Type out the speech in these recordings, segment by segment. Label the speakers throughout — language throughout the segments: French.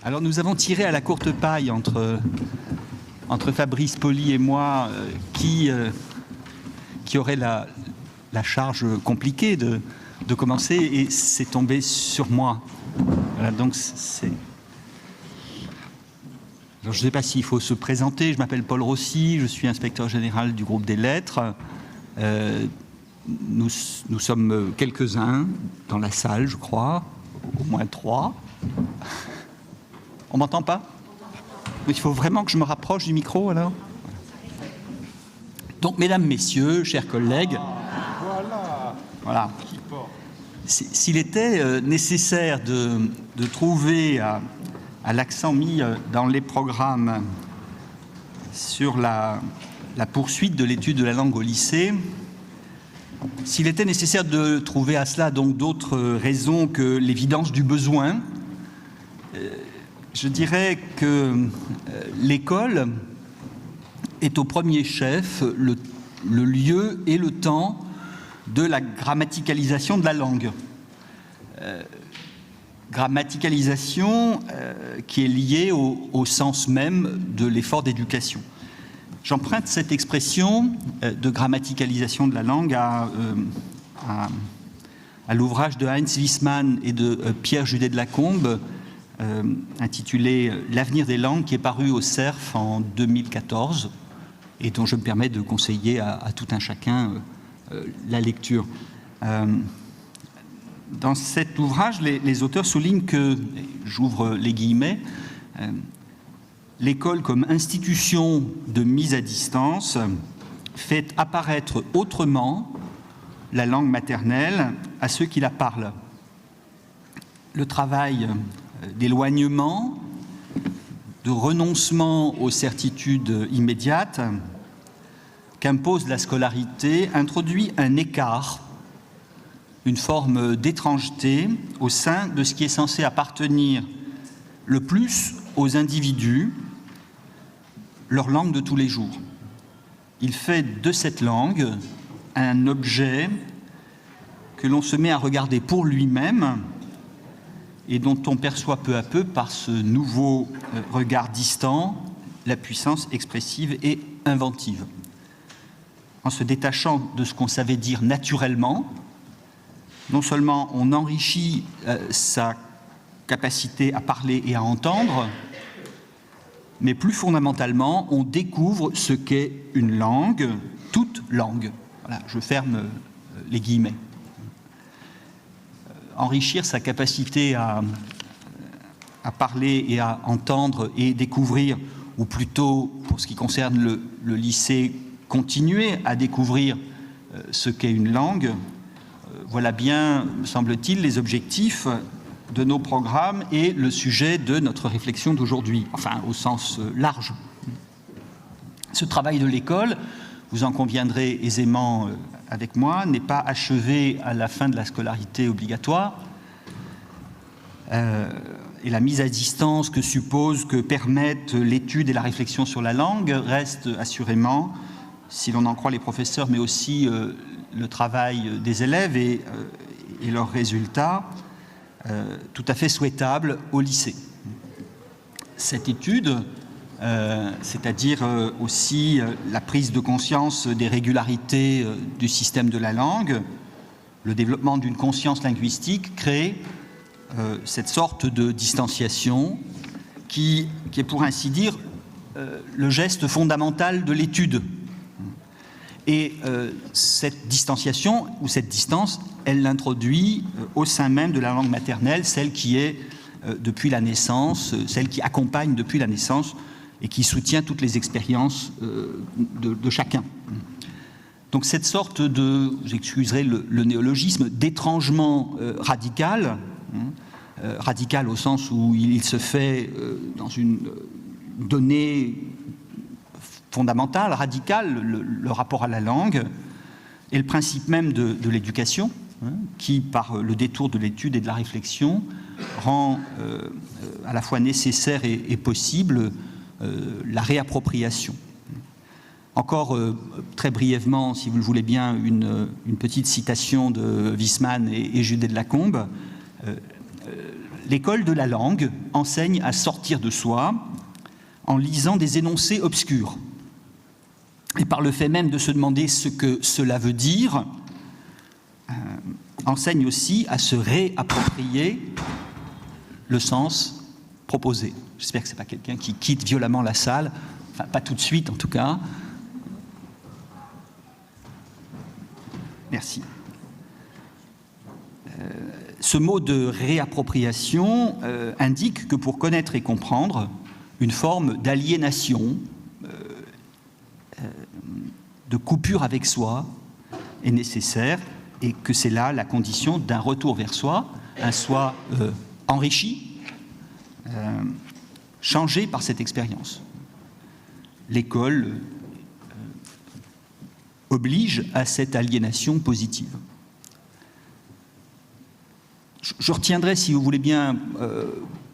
Speaker 1: Alors nous avons tiré à la courte paille entre Fabrice Pauly et moi qui aurait la charge compliquée de commencer, et c'est tombé sur moi. Voilà, donc c'est... Alors, je ne sais pas s'il faut se présenter. Je m'appelle Paul Rossi, je suis inspecteur général du groupe des lettres. Nous sommes quelques-uns dans la salle, je crois, au moins 3. On m'entend pas? Il faut vraiment que je me rapproche du micro, alors. Donc, mesdames, messieurs, chers collègues, voilà. S'il était nécessaire de trouver à l'accent mis dans les programmes sur la poursuite de l'étude de la langue au lycée, s'il était nécessaire de trouver à cela donc d'autres raisons que l'évidence du besoin, je dirais que l'école est au premier chef le lieu et le temps de la grammaticalisation de la langue. Grammaticalisation qui est liée au sens même de l'effort d'éducation. J'emprunte cette expression de grammaticalisation de la langue à l'ouvrage de Heinz Wiesmann et de Pierre Judet de Lacombe, intitulé « L'avenir des langues », qui est paru au CERF en 2014 et dont je me permets de conseiller à tout un chacun la lecture. Dans cet ouvrage, les auteurs soulignent que, j'ouvre les guillemets, l'école comme institution de mise à distance fait apparaître autrement la langue maternelle à ceux qui la parlent. Le travail d'éloignement, de renoncement aux certitudes immédiates qu'impose la scolarité introduit un écart, une forme d'étrangeté au sein de ce qui est censé appartenir le plus aux individus, leur langue de tous les jours. Il fait de cette langue un objet que l'on se met à regarder pour lui-même et dont on perçoit peu à peu, par ce nouveau regard distant, la puissance expressive et inventive. En se détachant de ce qu'on savait dire naturellement, non seulement on enrichit sa capacité à parler et à entendre, mais plus fondamentalement, on découvre ce qu'est une langue, toute langue. Voilà, je ferme les guillemets. Enrichir sa capacité à parler et à entendre et découvrir, ou plutôt, pour ce qui concerne le lycée, continuer à découvrir ce qu'est une langue, voilà bien, me semble-t-il, les objectifs de nos programmes et le sujet de notre réflexion d'aujourd'hui, enfin au sens large. Ce travail de l'école, vous en conviendrez aisément avec moi, n'est pas achevé à la fin de la scolarité obligatoire. Et la mise à distance que suppose, que permettent l'étude et la réflexion sur la langue reste assurément, si l'on en croit les professeurs, mais aussi le travail des élèves et leurs résultats, tout à fait souhaitable au lycée. Cette étude, c'est-à-dire aussi la prise de conscience des régularités du système de la langue, le développement d'une conscience linguistique, crée cette sorte de distanciation qui est, pour ainsi dire, le geste fondamental de l'étude. Et cette distanciation, ou cette distance, elle l'introduit au sein même de la langue maternelle, celle qui est depuis la naissance, celle qui accompagne depuis la naissance et qui soutient toutes les expériences de chacun. Donc cette sorte de, vous excuserez le néologisme, d'étrangement radical, radical au sens où il se fait dans une donnée fondamentale, radicale, le rapport à la langue et le principe même de l'éducation, qui, par le détour de l'étude et de la réflexion, rend à la fois nécessaire et possible la réappropriation. Encore très brièvement, si vous le voulez bien, une petite citation de Wiesmann et Judet de Lacombe. l'école de la langue enseigne à sortir de soi en lisant des énoncés obscurs. Et par le fait même de se demander ce que cela veut dire, enseigne aussi à se réapproprier le sens proposé. J'espère que ce n'est pas quelqu'un qui quitte violemment la salle, enfin pas tout de suite en tout cas. Merci. Ce mot de réappropriation indique que pour connaître et comprendre, une forme d'aliénation, de coupure avec soi est nécessaire et que c'est là la condition d'un retour vers soi, un soi enrichi, changé par cette expérience. L'école oblige à cette aliénation positive. Je retiendrai, si vous voulez bien,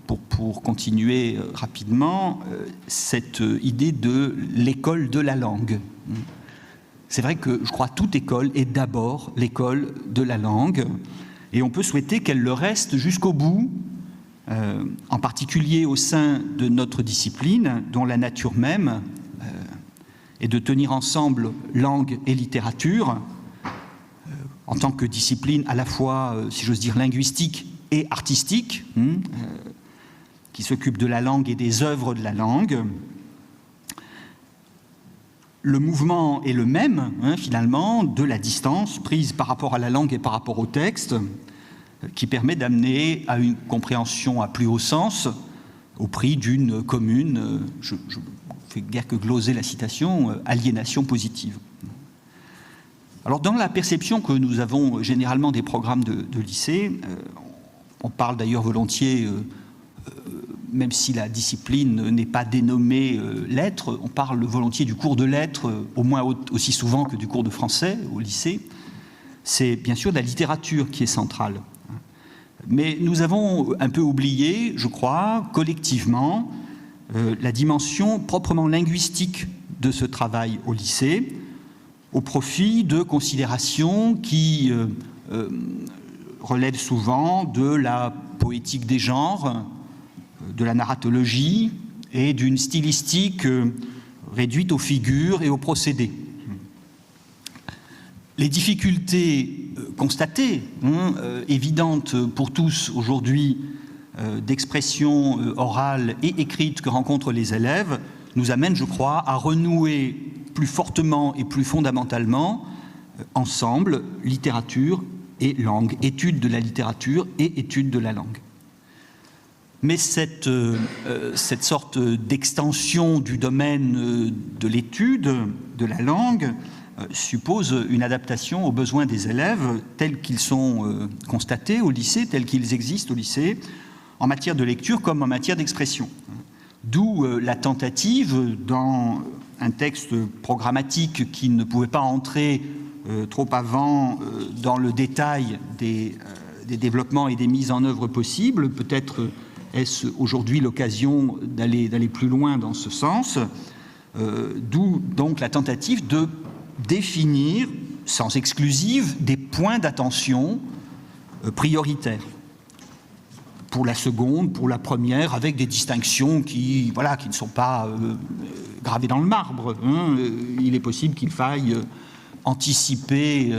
Speaker 1: pour continuer rapidement, cette idée de l'école de la langue. C'est vrai que je crois que toute école est d'abord l'école de la langue, et on peut souhaiter qu'elle le reste jusqu'au bout, en particulier au sein de notre discipline, dont la nature même est de tenir ensemble langue et littérature, en tant que discipline à la fois, si j'ose dire, linguistique et artistique, qui s'occupe de la langue et des œuvres de la langue. Le mouvement est le même, finalement, de la distance prise par rapport à la langue et par rapport au texte, qui permet d'amener à une compréhension à plus haut sens, au prix d'une commune, je fais guère que gloser la citation, aliénation positive. Alors, dans la perception que nous avons généralement des programmes de lycée, on parle d'ailleurs volontiers, même si la discipline n'est pas dénommée lettres, on parle volontiers du cours de lettres, au moins aussi souvent que du cours de français au lycée. C'est bien sûr la littérature qui est centrale. Mais nous avons un peu oublié, je crois, collectivement, la dimension proprement linguistique de ce travail au lycée, au profit de considérations qui relèvent souvent de la poétique des genres, de la narratologie et d'une stylistique réduite aux figures et aux procédés. Les difficultés constatées, évidentes pour tous aujourd'hui, d'expression orale et écrite que rencontrent les élèves, nous amènent, je crois, à renouer plus fortement et plus fondamentalement ensemble littérature et langue, étude de la littérature et étude de la langue. Mais cette sorte d'extension du domaine de l'étude de la langue suppose une adaptation aux besoins des élèves tels qu'ils sont constatés au lycée, tels qu'ils existent au lycée, en matière de lecture comme en matière d'expression. D'où la tentative, dans un texte programmatique qui ne pouvait pas entrer trop avant dans le détail des développements et des mises en œuvre possibles, peut-être est-ce aujourd'hui l'occasion d'aller plus loin dans ce sens, d'où donc la tentative de définir, sans exclusive, des points d'attention prioritaires. Pour la seconde, pour la première, avec des distinctions qui ne sont pas gravées dans le marbre. Il est possible qu'il faille anticiper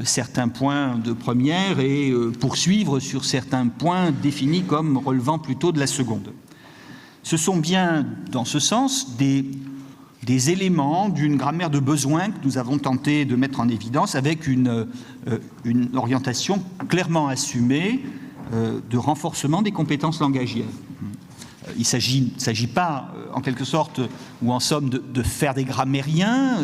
Speaker 1: certains points de première et poursuivre sur certains points définis comme relevant plutôt de la seconde. Ce sont bien, dans ce sens, des éléments d'une grammaire de besoin que nous avons tenté de mettre en évidence avec une orientation clairement assumée de renforcement des compétences langagières. Il ne s'agit pas, en quelque sorte, ou en somme, de faire des grammairiens,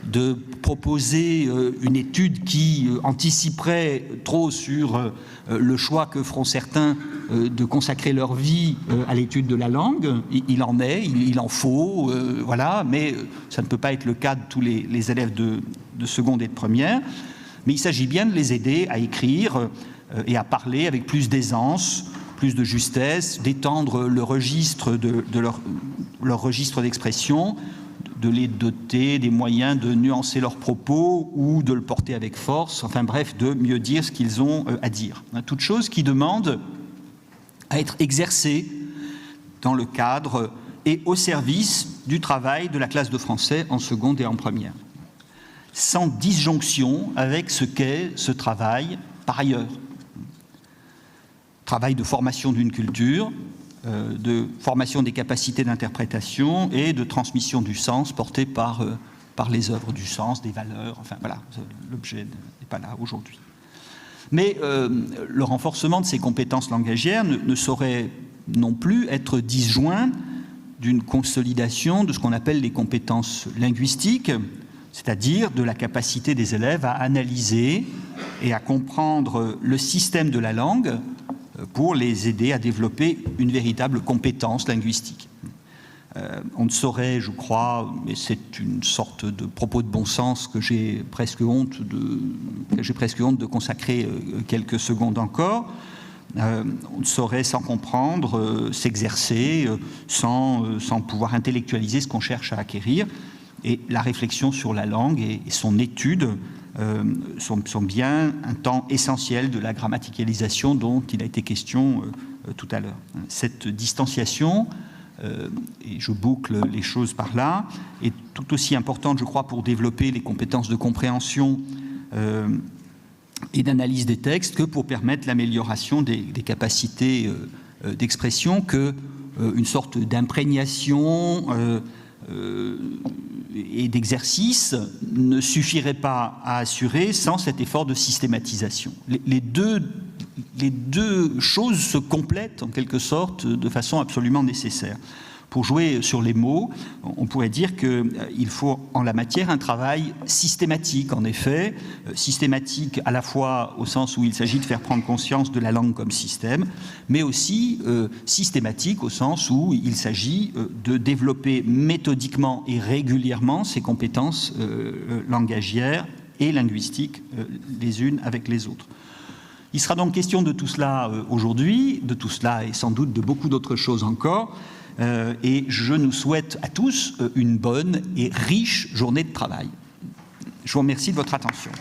Speaker 1: de proposer une étude qui anticiperait trop sur le choix que feront certains de consacrer leur vie à l'étude de la langue. Il en est, il en faut, mais ça ne peut pas être le cas de tous les élèves de seconde et de première. Mais il s'agit bien de les aider à écrire et à parler avec plus d'aisance, plus de justesse, d'étendre le registre de leur registre d'expression, de les doter des moyens de nuancer leurs propos ou de le porter avec force, enfin bref, de mieux dire ce qu'ils ont à dire. Toute chose qui demande à être exercée dans le cadre et au service du travail de la classe de français en seconde et en première, sans disjonction avec ce qu'est ce travail par ailleurs. Travail de formation d'une culture, de formation des capacités d'interprétation et de transmission du sens porté par les œuvres du sens, des valeurs, enfin voilà, l'objet n'est pas là aujourd'hui. Mais le renforcement de ces compétences langagières ne saurait non plus être disjoint d'une consolidation de ce qu'on appelle les compétences linguistiques, c'est-à-dire de la capacité des élèves à analyser et à comprendre le système de la langue pour les aider à développer une véritable compétence linguistique. On ne saurait, je crois, mais c'est une sorte de propos de bon sens que j'ai presque honte de consacrer quelques secondes encore, on ne saurait sans comprendre s'exercer, sans pouvoir intellectualiser ce qu'on cherche à acquérir. Et la réflexion sur la langue et son étude sont bien un temps essentiel de la grammaticalisation dont il a été question tout à l'heure. Cette distanciation, et je boucle les choses par là, est tout aussi importante, je crois, pour développer les compétences de compréhension et d'analyse des textes que pour permettre l'amélioration des capacités d'expression, qu'une sorte d'imprégnation et d'exercice ne suffirait pas à assurer sans cet effort de systématisation. Les deux choses se complètent en quelque sorte de façon absolument nécessaire. Pour jouer sur les mots, on pourrait dire qu'il faut en la matière un travail systématique, en effet, systématique à la fois au sens où il s'agit de faire prendre conscience de la langue comme système, mais aussi systématique au sens où il s'agit de développer méthodiquement et régulièrement ces compétences langagières et linguistiques les unes avec les autres. Il sera donc question de tout cela aujourd'hui, de tout cela et sans doute de beaucoup d'autres choses encore. Et je nous souhaite à tous une bonne et riche journée de travail. Je vous remercie de votre attention.